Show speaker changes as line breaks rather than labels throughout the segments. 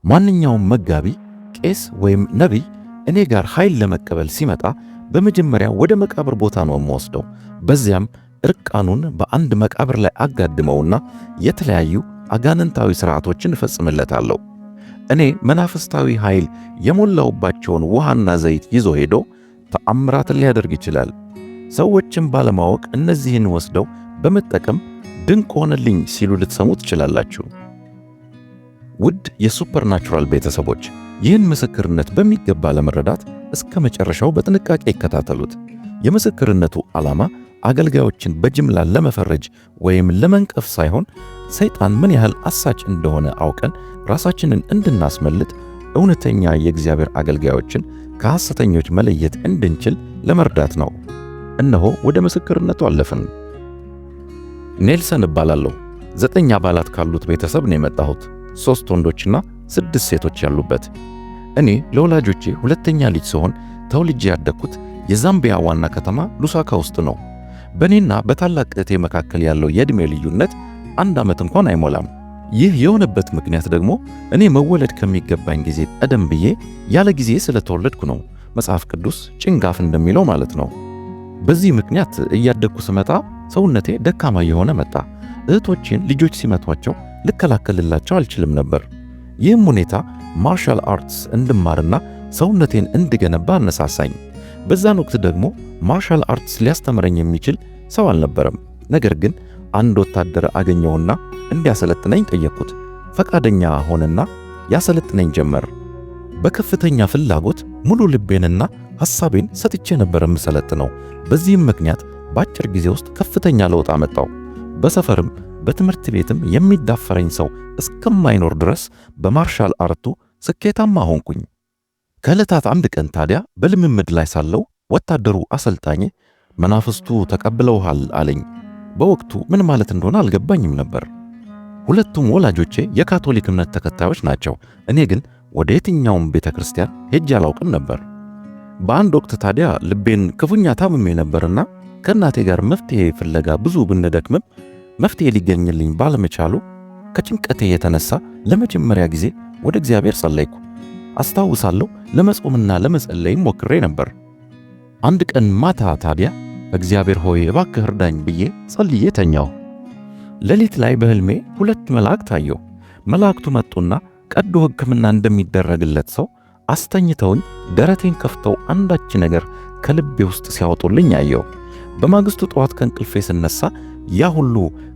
ማንኛውም መጋቢ፣ ቄስ ወይም ነቢይ እኔ ጋር ኃይል ለመቀበል ሲመጣ በመጀመሪያ ወደ መቃብር ቦታ ነው የምወስደው። በዚያም እርቃኑን በአንድ መቃብር ላይ አጋድመውና የተለያዩ አጋንንታዊ ሥርዓቶችን እፈጽምለታለሁ። እኔ መናፍስታዊ ኃይል የሞላውባቸውን ውሃና ዘይት ይዞ ሄዶ ተአምራትን ሊያደርግ ይችላል። ሰዎችም ባለማወቅ እነዚህን ወስደው በመጠቀም ድንቅ ሆነልኝ ሲሉ ልትሰሙ ትችላላችሁ። ውድ የሱፐርናቹራል ቤተሰቦች ይህን ምስክርነት በሚገባ ለመረዳት እስከ መጨረሻው በጥንቃቄ ይከታተሉት። የምስክርነቱ ዓላማ አገልጋዮችን በጅምላ ለመፈረጅ ወይም ለመንቀፍ ሳይሆን ሰይጣን ምን ያህል አሳች እንደሆነ አውቀን ራሳችንን እንድናስመልጥ እውነተኛ የእግዚአብሔር አገልጋዮችን ከሐሰተኞች መለየት እንድንችል ለመርዳት ነው። እነሆ ወደ ምስክርነቱ አለፍን። ኔልሰን እባላለሁ። 9 አባላት ካሉት ቤተሰብ ነው የመጣሁት። 3 ወንዶችና 6 ሴቶች ያሉበት። እኔ ለወላጆቼ ሁለተኛ ልጅ ሲሆን ተወልጄ ያደግኩት የዛምቢያ ዋና ከተማ ሉሳካ ውስጥ ነው። በእኔና በታላቅ እህቴ መካከል ያለው የዕድሜ ልዩነት 1 ዓመት እንኳን አይሞላም። ይህ የሆነበት ምክንያት ደግሞ እኔ መወለድ ከሚገባኝ ጊዜ ቀደም ብዬ ያለ ጊዜ ስለተወለድኩ ነው። መጽሐፍ ቅዱስ ጭንጋፍ እንደሚለው ማለት ነው። በዚህ ምክንያት እያደግኩ ስመጣ ሰውነቴ ደካማ የሆነ መጣ። እህቶቼን ልጆች ሲመቷቸው ልከላከልላቸው አልችልም ነበር። ይህም ሁኔታ ማርሻል አርትስ እንድማርና ሰውነቴን እንድገነባ አነሳሳኝ። በዛን ወቅት ደግሞ ማርሻል አርትስ ሊያስተምረኝ የሚችል ሰው አልነበረም። ነገር ግን አንድ ወታደር አገኘውና እንዲያሰለጥነኝ ጠየቅኩት። ፈቃደኛ ሆነና ያሰለጥነኝ ጀመር። በከፍተኛ ፍላጎት ሙሉ ልቤንና ሐሳቤን ሰጥቼ ነበር የምሰለጥነው። በዚህም ምክንያት በአጭር ጊዜ ውስጥ ከፍተኛ ለውጥ አመጣው። በሰፈርም በትምህርት ቤትም የሚዳፈረኝ ሰው እስከማይኖር ድረስ በማርሻል አርቱ ስኬታማ ሆንኩኝ። ከዕለታት አንድ ቀን ታዲያ በልምምድ ላይ ሳለው ወታደሩ አሰልጣኝ መናፍስቱ ተቀብለውሃል አለኝ። በወቅቱ ምን ማለት እንደሆነ አልገባኝም ነበር። ሁለቱም ወላጆቼ የካቶሊክ እምነት ተከታዮች ናቸው። እኔ ግን ወደ የትኛውም ቤተ ክርስቲያን ሄጄ አላውቅም ነበር። በአንድ ወቅት ታዲያ ልቤን ክፉኛ ታምሜ ነበርና ከእናቴ ጋር መፍትሄ ፍለጋ ብዙ ብንደክምም መፍትሄ ሊገኝልኝ ባለመቻሉ ከጭንቀቴ የተነሳ ለመጀመሪያ ጊዜ ወደ እግዚአብሔር ጸለይኩ። አስታውሳለሁ ለመጾምና ለመጸለይም ሞክሬ ነበር። አንድ ቀን ማታ ታዲያ እግዚአብሔር ሆይ እባክህ እርዳኝ ብዬ ጸልዬ ተኛሁ። ሌሊት ላይ በሕልሜ 2 መላእክት አየሁ። መላእክቱ መጡና ቀዶ ሕክምና እንደሚደረግለት ሰው አስተኝተውኝ ደረቴን ከፍተው አንዳች ነገር ከልቤ ውስጥ ሲያወጡልኝ አየሁ። በማግስቱ ጠዋት ከእንቅልፌ ስነሳ ያ ሁሉ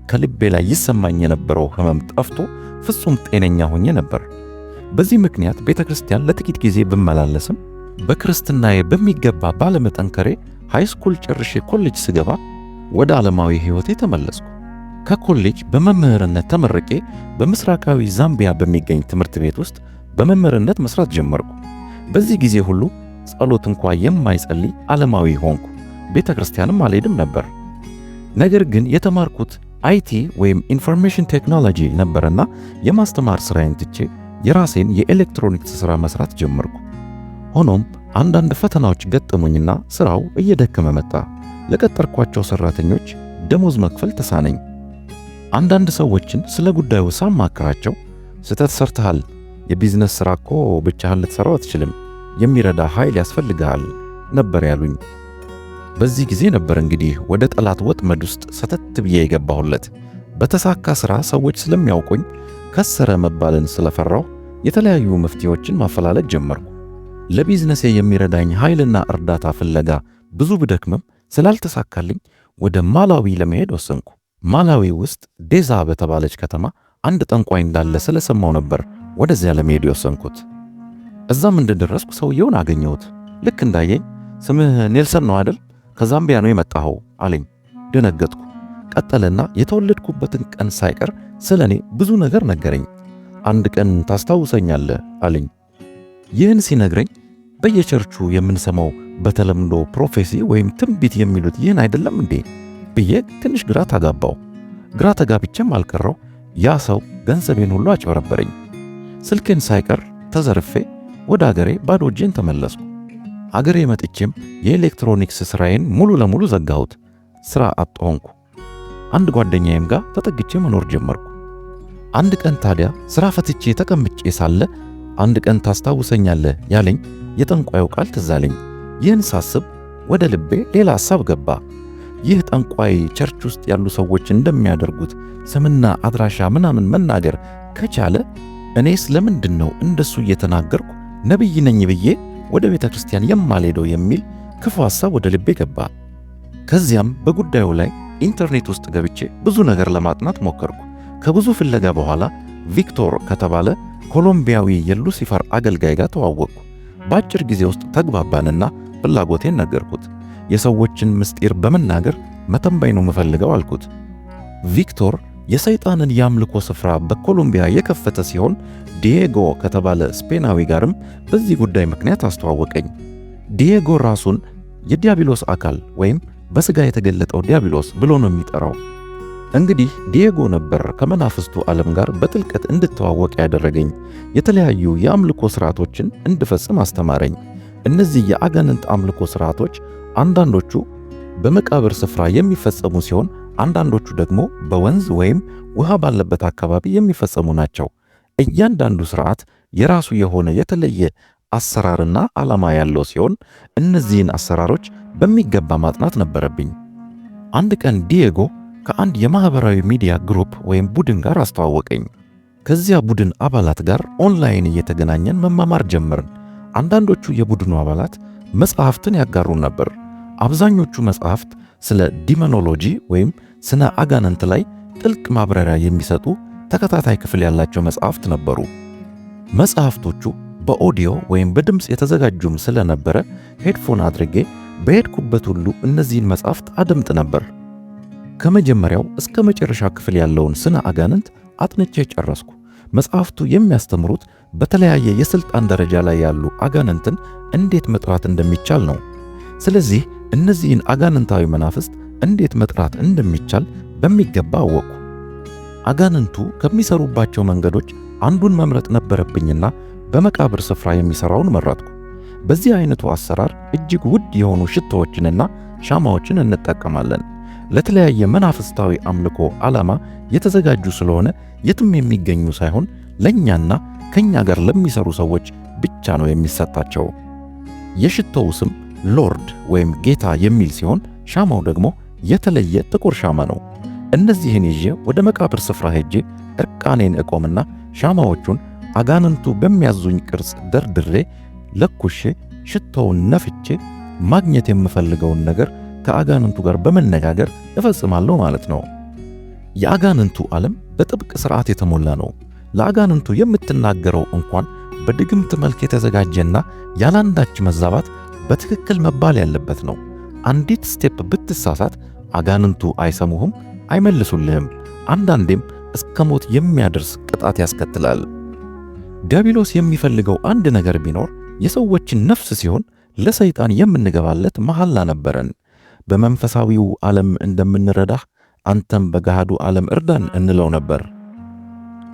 ከልቤ ላይ ይሰማኝ የነበረው ሕመም ጠፍቶ ፍጹም ጤነኛ ሆኜ ነበር። በዚህ ምክንያት ቤተ ክርስቲያን ለጥቂት ጊዜ ብመላለስም በክርስትናዬ በሚገባ ባለመጠንከሬ ሃይስኩል ጨርሼ ኮሌጅ ስገባ ወደ ዓለማዊ ሕይወቴ ተመለስኩ። ከኮሌጅ በመምህርነት ተመርቄ በምስራቃዊ ዛምቢያ በሚገኝ ትምህርት ቤት ውስጥ በመምህርነት መስራት ጀመርኩ። በዚህ ጊዜ ሁሉ ጸሎት እንኳ የማይጸልይ ዓለማዊ ሆንኩ። ቤተ ክርስቲያንም አልሄድም ነበር። ነገር ግን የተማርኩት አይቲ ወይም ኢንፎርሜሽን ቴክኖሎጂ ነበርና የማስተማር ሥራዬን ትቼ የራሴን የኤሌክትሮኒክስ ሥራ መስራት ጀመርኩ። ሆኖም አንዳንድ ፈተናዎች ገጠሙኝና ሥራው እየደከመ መጣ። ለቀጠርኳቸው ሠራተኞች ደሞዝ መክፈል ተሳነኝ። አንዳንድ ሰዎችን ስለ ጉዳዩ ሳማክራቸው ስህተት ሰርተሃል፣ የቢዝነስ ሥራ እኮ ብቻህን ልትሠራው አትችልም፣ የሚረዳ ኃይል ያስፈልግሃል ነበር ያሉኝ። በዚህ ጊዜ ነበር እንግዲህ ወደ ጠላት ወጥመድ ውስጥ ሰተት ብዬ የገባሁለት። በተሳካ ሥራ ሰዎች ስለሚያውቁኝ ከሰረ መባልን ስለፈራሁ የተለያዩ መፍትሄዎችን ማፈላለግ ጀመርኩ። ለቢዝነሴ የሚረዳኝ ኃይልና እርዳታ ፍለጋ ብዙ ብደክምም ስላልተሳካልኝ ወደ ማላዊ ለመሄድ ወሰንኩ። ማላዊ ውስጥ ዴዛ በተባለች ከተማ አንድ ጠንቋይ እንዳለ ስለሰማው ነበር ወደዚያ ለመሄድ የወሰንኩት። እዛም እንደደረስኩ ሰውየውን አገኘሁት። ልክ እንዳየኝ ስምህ ኔልሰን ነው አይደል? ከዛምቢያ ነው የመጣኸው አለኝ። ደነገጥኩ። ቀጠለና የተወለድኩበትን ቀን ሳይቀር ስለኔ ብዙ ነገር ነገረኝ። አንድ ቀን ታስታውሰኛለህ አለኝ። ይህን ሲነግረኝ በየቸርቹ የምንሰማው በተለምዶ ፕሮፌሲ ወይም ትንቢት የሚሉት ይህን አይደለም እንዴ ብዬ ትንሽ ግራ ተጋባው። ግራ ተጋብቼም አልቀረው። ያ ሰው ገንዘቤን ሁሉ አጭበረበረኝ። ስልኬን ሳይቀር ተዘርፌ ወደ አገሬ ባዶ እጄን ተመለስኩ። አገሬ መጥቼም የኤሌክትሮኒክስ ሥራዬን ሙሉ ለሙሉ ዘጋሁት። ሥራ አጥ ሆንኩ። አንድ ጓደኛዬም ጋር ተጠግቼ መኖር ጀመርኩ። አንድ ቀን ታዲያ ሥራ ፈትቼ ተቀምጬ ሳለ አንድ ቀን ታስታውሰኛለህ ያለኝ የጠንቋዩ ቃል ትዝ አለኝ። ይህን ሳስብ ወደ ልቤ ሌላ ሐሳብ ገባ። ይህ ጠንቋይ ቸርች ውስጥ ያሉ ሰዎች እንደሚያደርጉት ስምና አድራሻ ምናምን መናገር ከቻለ እኔስ ለምንድን ነው እንደሱ እየተናገርኩ ነቢይ ነኝ ብዬ ወደ ቤተ ክርስቲያን የማልሄደው የሚል ክፉ ሐሳብ ወደ ልቤ ገባ። ከዚያም በጉዳዩ ላይ ኢንተርኔት ውስጥ ገብቼ ብዙ ነገር ለማጥናት ሞከርኩ። ከብዙ ፍለጋ በኋላ ቪክቶር ከተባለ ኮሎምቢያዊ የሉሲፈር አገልጋይ ጋር ተዋወቅኩ። በአጭር ጊዜ ውስጥ ተግባባንና ፍላጎቴን ነገርኩት። የሰዎችን ምስጢር በመናገር መተንበይ ነው የምፈልገው አልኩት። ቪክቶር የሰይጣንን የአምልኮ ስፍራ በኮሎምቢያ የከፈተ ሲሆን ዲዬጎ ከተባለ ስፔናዊ ጋርም በዚህ ጉዳይ ምክንያት አስተዋወቀኝ። ዲዬጎ ራሱን የዲያብሎስ አካል ወይም በሥጋ የተገለጠው ዲያብሎስ ብሎ ነው የሚጠራው። እንግዲህ ዲዬጎ ነበር ከመናፍስቱ ዓለም ጋር በጥልቀት እንድተዋወቅ ያደረገኝ። የተለያዩ የአምልኮ ሥርዓቶችን እንድፈጽም አስተማረኝ። እነዚህ የአጋንንት አምልኮ ሥርዓቶች አንዳንዶቹ በመቃብር ስፍራ የሚፈጸሙ ሲሆን አንዳንዶቹ ደግሞ በወንዝ ወይም ውሃ ባለበት አካባቢ የሚፈጸሙ ናቸው። እያንዳንዱ ሥርዓት የራሱ የሆነ የተለየ አሰራርና ዓላማ ያለው ሲሆን እነዚህን አሰራሮች በሚገባ ማጥናት ነበረብኝ። አንድ ቀን ዲዬጎ ከአንድ የማህበራዊ ሚዲያ ግሩፕ ወይም ቡድን ጋር አስተዋወቀኝ። ከዚያ ቡድን አባላት ጋር ኦንላይን እየተገናኘን መማማር ጀመርን። አንዳንዶቹ የቡድኑ አባላት መጽሐፍትን ያጋሩን ነበር። አብዛኞቹ መጽሐፍት ስለ ዲሞኖሎጂ ወይም ስነ አጋንንት ላይ ጥልቅ ማብራሪያ የሚሰጡ ተከታታይ ክፍል ያላቸው መጽሐፍት ነበሩ። መጽሐፍቶቹ በኦዲዮ ወይም በድምፅ የተዘጋጁም ስለነበረ ሄድፎን አድርጌ በሄድኩበት ሁሉ እነዚህን መጽሐፍት አደምጥ ነበር። ከመጀመሪያው እስከ መጨረሻ ክፍል ያለውን ስነ አጋንንት አጥንቼ ጨረስኩ። መጽሐፍቱ የሚያስተምሩት በተለያየ የሥልጣን ደረጃ ላይ ያሉ አጋንንትን እንዴት መጥራት እንደሚቻል ነው። ስለዚህ እነዚህን አጋንንታዊ መናፍስት እንዴት መጥራት እንደሚቻል በሚገባ አወቅኩ። አጋንንቱ ከሚሰሩባቸው መንገዶች አንዱን መምረጥ ነበረብኝና በመቃብር ስፍራ የሚሰራውን መረጥኩ። በዚህ አይነቱ አሰራር እጅግ ውድ የሆኑ ሽቶዎችንና ሻማዎችን እንጠቀማለን። ለተለያየ መናፍስታዊ አምልኮ ዓላማ የተዘጋጁ ስለሆነ የትም የሚገኙ ሳይሆን ለኛና ከኛ ጋር ለሚሰሩ ሰዎች ብቻ ነው የሚሰጣቸው። የሽቶው ስም ሎርድ ወይም ጌታ የሚል ሲሆን ሻማው ደግሞ የተለየ ጥቁር ሻማ ነው። እነዚህን ይዤ ወደ መቃብር ስፍራ ሄጄ እርቃኔን እቆምና ሻማዎቹን አጋንንቱ በሚያዙኝ ቅርጽ ደርድሬ ለኩሼ ሽቶውን ነፍቼ ማግኘት የምፈልገውን ነገር ከአጋንንቱ ጋር በመነጋገር እፈጽማለሁ ማለት ነው። የአጋንንቱ ዓለም በጥብቅ ሥርዓት የተሞላ ነው። ለአጋንንቱ የምትናገረው እንኳን በድግምት መልክ የተዘጋጀና ያላንዳች መዛባት በትክክል መባል ያለበት ነው። አንዲት ስቴፕ ብትሳሳት አጋንንቱ አይሰሙህም፣ አይመልሱልህም። አንዳንዴም እስከ ሞት የሚያደርስ ቅጣት ያስከትላል። ዲያብሎስ የሚፈልገው አንድ ነገር ቢኖር የሰዎችን ነፍስ ሲሆን ለሰይጣን የምንገባለት መሐላ ነበረን። በመንፈሳዊው ዓለም እንደምንረዳህ አንተም በገሃዱ ዓለም እርዳን እንለው ነበር።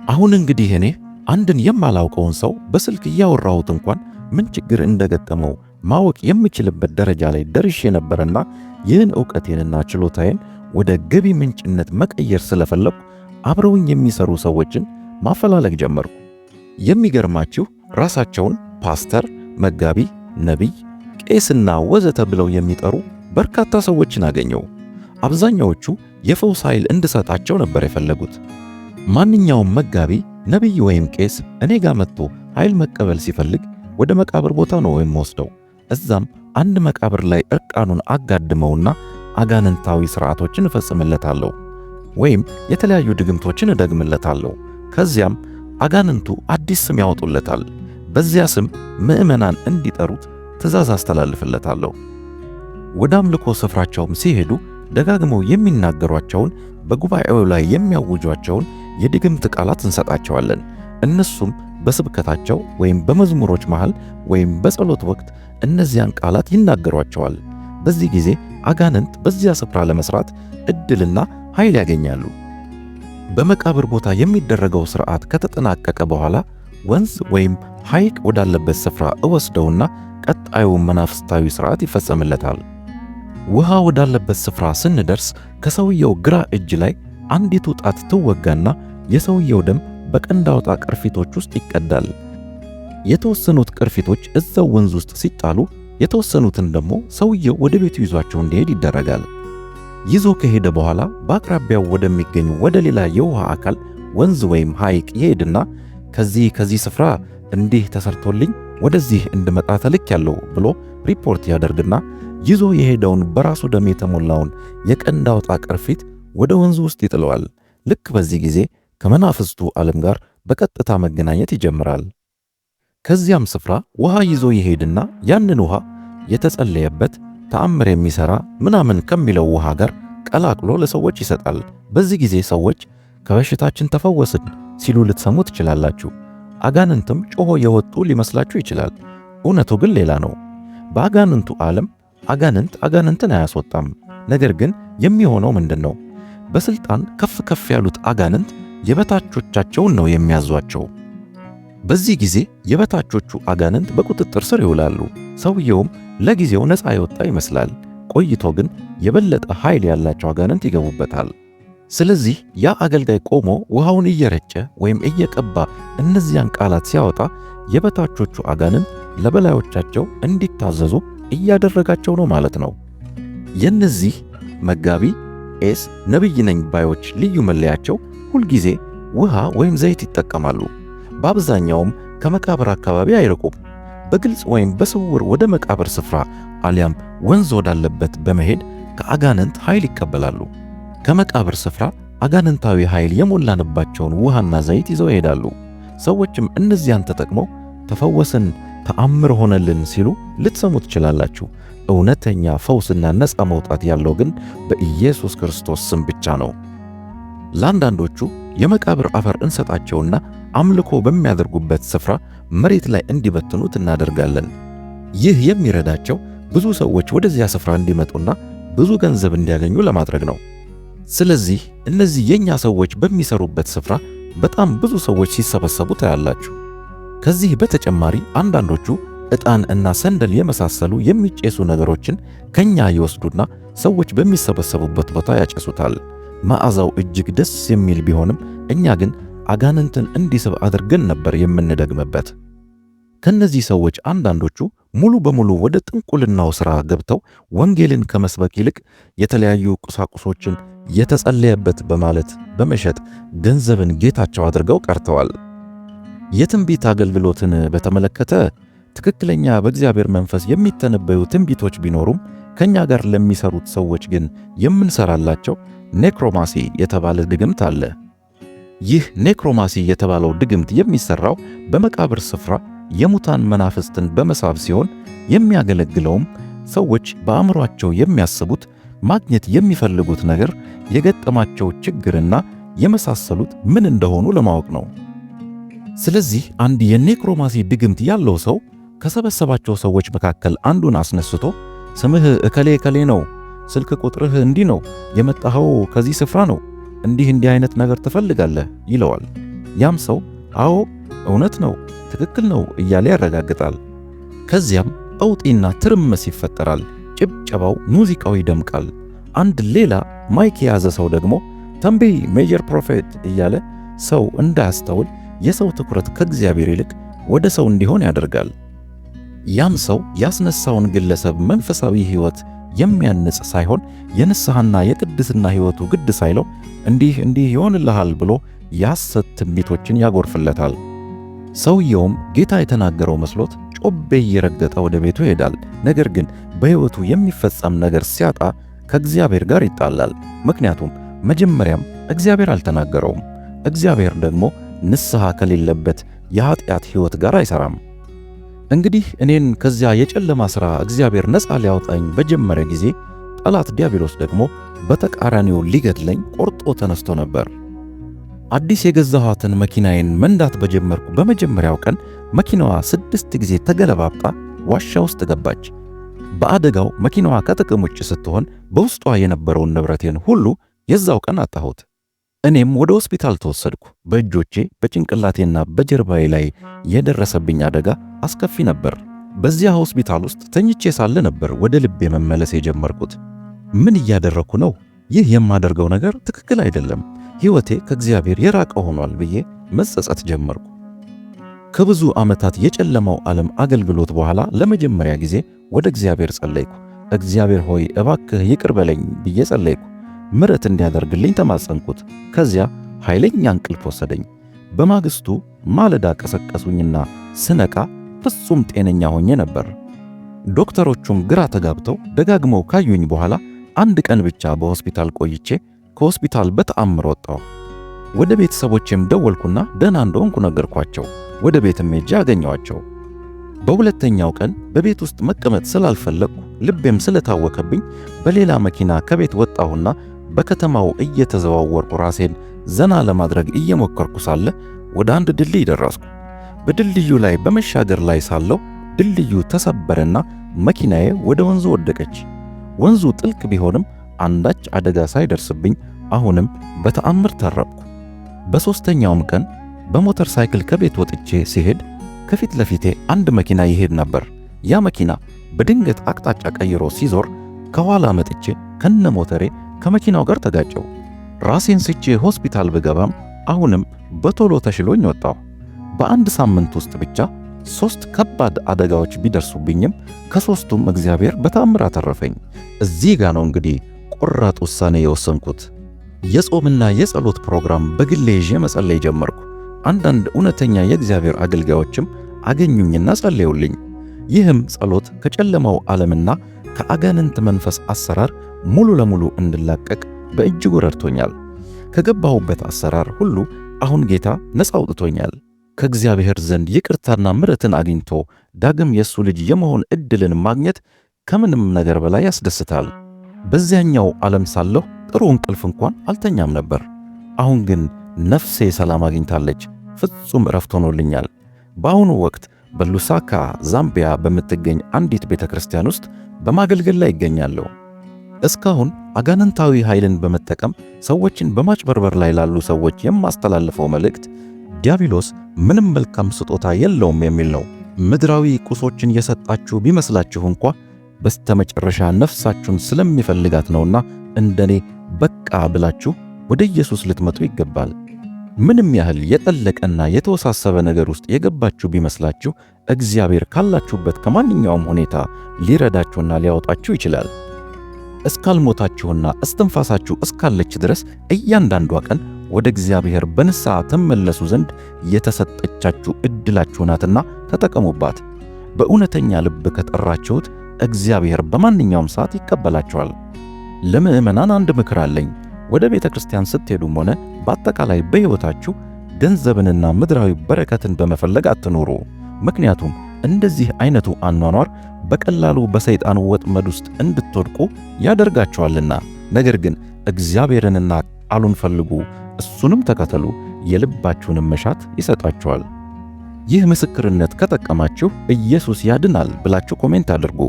አሁን እንግዲህ እኔ አንድን የማላውቀውን ሰው በስልክ እያወራሁት እንኳን ምን ችግር እንደገጠመው ማወቅ የምችልበት ደረጃ ላይ ደርሼ ነበርና ይህን ዕውቀቴንና ችሎታዬን ወደ ገቢ ምንጭነት መቀየር ስለፈለኩ አብረውኝ የሚሰሩ ሰዎችን ማፈላለግ ጀመርኩ። የሚገርማችሁ ራሳቸውን ፓስተር፣ መጋቢ፣ ነቢይ፣ ቄስና ወዘተ ብለው የሚጠሩ በርካታ ሰዎችን አገኘው። አብዛኛዎቹ የፈውስ ኃይል እንድሰጣቸው ነበር የፈለጉት። ማንኛውም መጋቢ፣ ነቢይ ወይም ቄስ እኔ ጋር መጥቶ ኃይል መቀበል ሲፈልግ ወደ መቃብር ቦታ ነው የምወስደው። እዛም አንድ መቃብር ላይ እርቃኑን አጋድመውና አጋንንታዊ ሥርዓቶችን እፈጽምለታለሁ ወይም የተለያዩ ድግምቶችን እደግምለታለሁ። ከዚያም አጋንንቱ አዲስ ስም ያወጡለታል። በዚያ ስም ምዕመናን እንዲጠሩት ትእዛዝ አስተላልፍለታለሁ። ወደ አምልኮ ስፍራቸውም ሲሄዱ ደጋግመው የሚናገሯቸውን በጉባኤው ላይ የሚያውጇቸውን የድግምት ቃላት እንሰጣቸዋለን። እነሱም በስብከታቸው ወይም በመዝሙሮች መሃል ወይም በጸሎት ወቅት እነዚያን ቃላት ይናገሯቸዋል። በዚህ ጊዜ አጋንንት በዚያ ስፍራ ለመስራት ዕድልና ኃይል ያገኛሉ። በመቃብር ቦታ የሚደረገው ሥርዓት ከተጠናቀቀ በኋላ ወንዝ ወይም ሐይቅ ወዳለበት ስፍራ እወስደውና ቀጣዩ መናፍስታዊ ሥርዓት ይፈጸምለታል። ውሃ ወዳለበት ስፍራ ስንደርስ ከሰውየው ግራ እጅ ላይ አንዲቱ ጣት ትወጋና የሰውየው ደም በቀንድ አውጣ ቅርፊቶች ውስጥ ይቀዳል። የተወሰኑት ቅርፊቶች እዛው ወንዝ ውስጥ ሲጣሉ፣ የተወሰኑትን ደግሞ ሰውየው ወደ ቤቱ ይዟቸው እንዲሄድ ይደረጋል። ይዞ ከሄደ በኋላ በአቅራቢያው ወደሚገኝ ወደ ሌላ የውሃ አካል ወንዝ ወይም ሐይቅ ይሄድና ከዚህ ስፍራ እንዲህ ተሰርቶልኝ ወደዚህ እንድመጣ ተልኬያለሁ ብሎ ሪፖርት ያደርግና ይዞ የሄደውን በራሱ ደም የተሞላውን የቀንድ አውጣ ቅርፊት ወደ ወንዙ ውስጥ ይጥለዋል። ልክ በዚህ ጊዜ ከመናፍስቱ ዓለም ጋር በቀጥታ መገናኘት ይጀምራል። ከዚያም ስፍራ ውሃ ይዞ ይሄድና ያንን ውሃ የተጸለየበት ተአምር የሚሰራ ምናምን ከሚለው ውሃ ጋር ቀላቅሎ ለሰዎች ይሰጣል። በዚህ ጊዜ ሰዎች ከበሽታችን ተፈወስን ሲሉ ልትሰሙ ትችላላችሁ። አጋንንትም ጮሆ የወጡ ሊመስላችሁ ይችላል። እውነቱ ግን ሌላ ነው። በአጋንንቱ ዓለም አጋንንትን አያስወጣም። ነገር ግን የሚሆነው ምንድነው? በስልጣን ከፍ ከፍ ያሉት አጋንንት የበታቾቻቸውን ነው የሚያዟቸው። በዚህ ጊዜ የበታቾቹ አጋንንት በቁጥጥር ስር ይውላሉ። ሰውየውም ለጊዜው ነፃ የወጣ ይመስላል። ቆይቶ ግን የበለጠ ኃይል ያላቸው አጋንንት ይገቡበታል። ስለዚህ ያ አገልጋይ ቆሞ ውሃውን እየረጨ ወይም እየቀባ እነዚያን ቃላት ሲያወጣ የበታቾቹ አጋንንት ለበላዮቻቸው እንዲታዘዙ እያደረጋቸው ነው ማለት ነው። የነዚህ መጋቢ ቄስ ነቢይ ነኝ ባዮች ልዩ መለያቸው ሁልጊዜ ውሃ ወይም ዘይት ይጠቀማሉ። በአብዛኛውም ከመቃብር አካባቢ አይርቁም። በግልጽ ወይም በስውር ወደ መቃብር ስፍራ አሊያም ወንዝ ወዳለበት በመሄድ ከአጋንንት ኃይል ይቀበላሉ። ከመቃብር ስፍራ አጋንንታዊ ኃይል የሞላንባቸውን ውሃና ዘይት ይዘው ይሄዳሉ። ሰዎችም እነዚያን ተጠቅመው ተፈወስን፣ ተአምር ሆነልን ሲሉ ልትሰሙ ትችላላችሁ። እውነተኛ ፈውስና ነፃ መውጣት ያለው ግን በኢየሱስ ክርስቶስ ስም ብቻ ነው። ለአንዳንዶቹ የመቃብር አፈር እንሰጣቸውና አምልኮ በሚያደርጉበት ስፍራ መሬት ላይ እንዲበትኑት እናደርጋለን። ይህ የሚረዳቸው ብዙ ሰዎች ወደዚያ ስፍራ እንዲመጡና ብዙ ገንዘብ እንዲያገኙ ለማድረግ ነው። ስለዚህ እነዚህ የኛ ሰዎች በሚሰሩበት ስፍራ በጣም ብዙ ሰዎች ሲሰበሰቡ ታያላችሁ። ከዚህ በተጨማሪ አንዳንዶቹ ዕጣን እና ሰንደል የመሳሰሉ የሚጨሱ ነገሮችን ከኛ ይወስዱና ሰዎች በሚሰበሰቡበት ቦታ ያጨሱታል። መዓዛው እጅግ ደስ የሚል ቢሆንም እኛ ግን አጋንንትን እንዲስብ አድርገን ነበር የምንደግምበት። ከነዚህ ሰዎች አንዳንዶቹ ሙሉ በሙሉ ወደ ጥንቁልናው ሥራ ገብተው ወንጌልን ከመስበክ ይልቅ የተለያዩ ቁሳቁሶችን የተጸለየበት በማለት በመሸጥ ገንዘብን ጌታቸው አድርገው ቀርተዋል። የትንቢት አገልግሎትን በተመለከተ ትክክለኛ በእግዚአብሔር መንፈስ የሚተነበዩ ትንቢቶች ቢኖሩም ከኛ ጋር ለሚሰሩት ሰዎች ግን የምንሰራላቸው ኔክሮማሲ የተባለ ድግምት አለ። ይህ ኔክሮማሲ የተባለው ድግምት የሚሰራው በመቃብር ስፍራ የሙታን መናፍስትን በመሳብ ሲሆን የሚያገለግለውም ሰዎች በአእምሯቸው የሚያስቡት ማግኘት የሚፈልጉት ነገር፣ የገጠማቸው ችግርና የመሳሰሉት ምን እንደሆኑ ለማወቅ ነው። ስለዚህ አንድ የኔክሮማሲ ድግምት ያለው ሰው ከሰበሰባቸው ሰዎች መካከል አንዱን አስነስቶ ስምህ እከሌ እከሌ ነው፣ ስልክ ቁጥርህ እንዲህ ነው፣ የመጣኸው ከዚህ ስፍራ ነው፣ እንዲህ አይነት ነገር ትፈልጋለህ ይለዋል። ያም ሰው አዎ እውነት ነው፣ ትክክል ነው እያለ ያረጋግጣል። ከዚያም ቀውጢና ትርምስ ይፈጠራል። ጭብጨባው፣ ሙዚቃው ይደምቃል። አንድ ሌላ ማይክ የያዘ ሰው ደግሞ ተንቢይ ሜጀር ፕሮፌት እያለ ሰው እንዳያስተውል የሰው ትኩረት ከእግዚአብሔር ይልቅ ወደ ሰው እንዲሆን ያደርጋል። ያም ሰው ያስነሳውን ግለሰብ መንፈሳዊ ሕይወት የሚያንጽ ሳይሆን የንስሐና የቅድስና ሕይወቱ ግድ ሳይለው እንዲህ ይሆንልሃል ብሎ የሐሰት ትንቢቶችን ያጎርፍለታል። ሰውየውም ጌታ የተናገረው መስሎት ጮቤ እየረገጠ ወደ ቤቱ ይሄዳል። ነገር ግን በሕይወቱ የሚፈጸም ነገር ሲያጣ ከእግዚአብሔር ጋር ይጣላል። ምክንያቱም መጀመሪያም እግዚአብሔር አልተናገረውም። እግዚአብሔር ደግሞ ንስሐ ከሌለበት የኃጢአት ሕይወት ጋር አይሰራም። እንግዲህ እኔን ከዚያ የጨለማ ሥራ እግዚአብሔር ነፃ ሊያወጣኝ በጀመረ ጊዜ ጠላት ዲያብሎስ ደግሞ በተቃራኒው ሊገድለኝ ቆርጦ ተነስቶ ነበር። አዲስ የገዛኋትን መኪናዬን መንዳት በጀመርኩ በመጀመሪያው ቀን መኪናዋ 6 ጊዜ ተገለባብጣ ዋሻ ውስጥ ገባች። በአደጋው መኪናዋ ከጥቅም ውጭ ስትሆን በውስጧ የነበረውን ንብረቴን ሁሉ የዛው ቀን አጣሁት። እኔም ወደ ሆስፒታል ተወሰድኩ። በእጆቼ በጭንቅላቴና በጀርባዬ ላይ የደረሰብኝ አደጋ አስከፊ ነበር። በዚያ ሆስፒታል ውስጥ ተኝቼ ሳለ ነበር ወደ ልቤ መመለስ የጀመርኩት። ምን እያደረኩ ነው? ይህ የማደርገው ነገር ትክክል አይደለም፣ ሕይወቴ ከእግዚአብሔር የራቀ ሆኗል ብዬ መጸጸት ጀመርኩ። ከብዙ ዓመታት የጨለማው ዓለም አገልግሎት በኋላ ለመጀመሪያ ጊዜ ወደ እግዚአብሔር ጸለይኩ። እግዚአብሔር ሆይ እባክህ ይቅር በለኝ ብዬ ጸለይኩ። ምሕረት እንዲያደርግልኝ ተማጸንኩት። ከዚያ ኃይለኛ እንቅልፍ ወሰደኝ። በማግስቱ ማለዳ ቀሰቀሱኝና ስነቃ ፍጹም ጤነኛ ሆኜ ነበር። ዶክተሮቹም ግራ ተጋብተው ደጋግመው ካዩኝ በኋላ አንድ ቀን ብቻ በሆስፒታል ቆይቼ ከሆስፒታል በተአምር ወጣሁ። ወደ ቤተሰቦቼም ደወልኩና ደህና እንደሆንኩ ነገርኳቸው። ወደ ቤትም ሄጄ አገኘኋቸው። በሁለተኛው ቀን በቤት ውስጥ መቀመጥ ስላልፈለግኩ ልቤም ስለታወከብኝ በሌላ መኪና ከቤት ወጣሁና በከተማው እየተዘዋወርኩ ራሴን ዘና ለማድረግ እየሞከርኩ ሳለ ወደ አንድ ድልድይ ደረስኩ። በድልድዩ ላይ በመሻገር ላይ ሳለሁ ድልድዩ ተሰበረና መኪናዬ ወደ ወንዙ ወደቀች። ወንዙ ጥልቅ ቢሆንም አንዳች አደጋ ሳይደርስብኝ አሁንም በተአምር ተረፍኩ። በሦስተኛውም ቀን በሞተር ሳይክል ከቤት ወጥቼ ሲሄድ ከፊት ለፊቴ አንድ መኪና ይሄድ ነበር። ያ መኪና በድንገት አቅጣጫ ቀይሮ ሲዞር ከኋላ መጥቼ ከነ ሞተሬ ከመኪናው ጋር ተጋጨው። ራሴን ስቼ ሆስፒታል ብገባም አሁንም በቶሎ ተሽሎኝ ወጣሁ። በአንድ ሳምንት ውስጥ ብቻ 3 ከባድ አደጋዎች ቢደርሱብኝም ከሦስቱም እግዚአብሔር በተአምር አተረፈኝ። እዚህ ጋር ነው እንግዲህ ቆራጥ ውሳኔ የወሰንኩት። የጾምና የጸሎት ፕሮግራም በግሌ ይዤ መጸለይ ጀመርኩ። አንዳንድ እውነተኛ የእግዚአብሔር አገልጋዮችም አገኙኝና ጸለዩልኝ። ይህም ጸሎት ከጨለማው ዓለምና ከአጋንንት መንፈስ አሰራር ሙሉ ለሙሉ እንድላቀቅ በእጅጉ ረድቶኛል። ከገባሁበት አሰራር ሁሉ አሁን ጌታ ነፃ አውጥቶኛል። ከእግዚአብሔር ዘንድ ይቅርታና ምሕረትን አግኝቶ ዳግም የእሱ ልጅ የመሆን ዕድልን ማግኘት ከምንም ነገር በላይ ያስደስታል። በዚያኛው ዓለም ሳለሁ ጥሩ እንቅልፍ እንኳን አልተኛም ነበር። አሁን ግን ነፍሴ ሰላም አግኝታለች፣ ፍጹም ዕረፍት ሆኖልኛል። በአሁኑ ወቅት በሉሳካ ዛምቢያ በምትገኝ አንዲት ቤተ ክርስቲያን ውስጥ በማገልገል ላይ ይገኛለሁ። እስካሁን አጋንንታዊ ኃይልን በመጠቀም ሰዎችን በማጭበርበር ላይ ላሉ ሰዎች የማስተላልፈው መልእክት ዲያብሎስ ምንም መልካም ስጦታ የለውም የሚል ነው። ምድራዊ ቁሶችን የሰጣችሁ ቢመስላችሁ እንኳ በስተመጨረሻ ነፍሳችሁን ስለሚፈልጋት ነውና እንደኔ በቃ ብላችሁ ወደ ኢየሱስ ልትመጡ ይገባል። ምንም ያህል የጠለቀና የተወሳሰበ ነገር ውስጥ የገባችሁ ቢመስላችሁ እግዚአብሔር ካላችሁበት ከማንኛውም ሁኔታ ሊረዳችሁና ሊያወጣችሁ ይችላል። እስካልሞታችሁና እስትንፋሳችሁ እስካለች ድረስ እያንዳንዷ ቀን ወደ እግዚአብሔር በንስሐ ተመለሱ ዘንድ የተሰጠቻችሁ ዕድላችሁ ናትና ተጠቀሙባት። በእውነተኛ ልብ ከጠራችሁት እግዚአብሔር በማንኛውም ሰዓት ይቀበላችኋል። ለምዕመናን አንድ ምክር አለኝ። ወደ ቤተ ክርስቲያን ስትሄዱም ሆነ በአጠቃላይ በሕይወታችሁ ገንዘብንና ምድራዊ በረከትን በመፈለግ አትኑሩ። ምክንያቱም እንደዚህ አይነቱ አኗኗር በቀላሉ በሰይጣን ወጥመድ ውስጥ እንድትወድቁ ያደርጋችኋልና። ነገር ግን እግዚአብሔርንና ቃሉን ፈልጉ፣ እሱንም ተከተሉ፣ የልባችሁንም መሻት ይሰጣችኋል። ይህ ምስክርነት ከጠቀማችሁ ኢየሱስ ያድናል ብላችሁ ኮሜንት አድርጉ።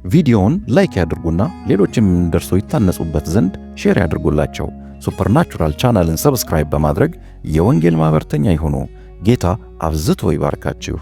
ቪዲዮውን ላይክ ያድርጉና ሌሎችም እንደርሶ ይታነጹበት ዘንድ ሼር ያድርጉላቸው። ሱፐርናቹራል ቻናልን ሰብስክራይብ በማድረግ የወንጌል ማህበርተኛ ይሁኑ። ጌታ አብዝቶ ይባርካችሁ።